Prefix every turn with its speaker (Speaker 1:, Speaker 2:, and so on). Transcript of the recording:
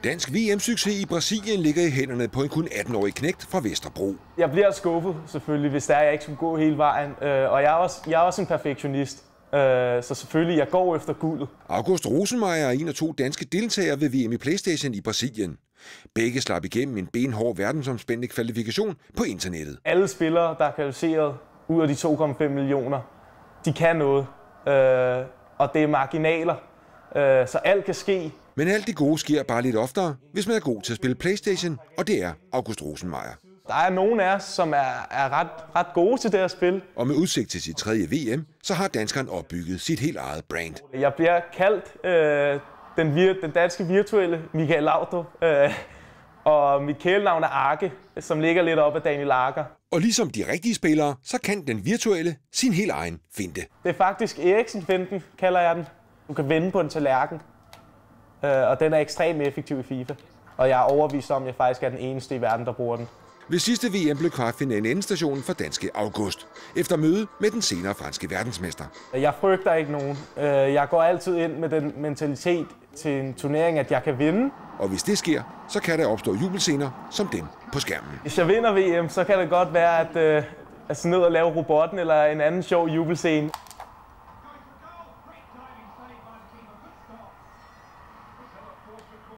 Speaker 1: Dansk VM-succes i Brasilien ligger i hænderne på en kun 18-årig knægt fra Vesterbro.
Speaker 2: Jeg bliver skuffet selvfølgelig, hvis jeg ikke skulle gå hele vejen. Og jeg er også en perfektionist. Så selvfølgelig, jeg går efter guldet.
Speaker 1: August Rosenmeier er en af 2 danske deltagere ved VM i PlayStation i Brasilien. Begge slap igennem en benhård verdensomspændende kvalifikation på internettet.
Speaker 2: Alle spillere, der er kvalificeret ud af de 2,5 millioner, de kan noget. Og det er marginaler, så alt kan ske.
Speaker 1: Men alt det gode sker bare lidt oftere, hvis man er god til at spille PlayStation, og det er August Rosenmeier.
Speaker 2: Der er nogen af os, som er ret gode til det her spil.
Speaker 1: Og med udsigt til sit 3. VM, så har danskeren opbygget sit helt eget brand.
Speaker 2: Jeg bliver kaldt den danske virtuelle Michael Laudrup, og mit kælenavn er Arke, som ligger lidt op ad Daniel Arker.
Speaker 1: Og ligesom de rigtige spillere, så kan den virtuelle sin helt egen finte.
Speaker 2: Det er faktisk Eriksen-finten, kalder jeg den. Du kan vende på en tallerken, og den er ekstremt effektiv i FIFA. Og jeg er overbevist om, at jeg faktisk er den eneste i verden, der bruger den.
Speaker 1: Ved sidste VM blev kvartfinalen endestationen for danske August, efter møde med den senere franske verdensmester.
Speaker 2: Jeg frygter ikke nogen. Jeg går altid ind med den mentalitet til en turnering, at jeg kan vinde.
Speaker 1: Og hvis det sker, så kan der opstå jubelscener som dem på skærmen.
Speaker 2: Hvis jeg vinder VM, så kan det godt være, at jeg skal ned og lave robotten eller en anden sjov jubelscene.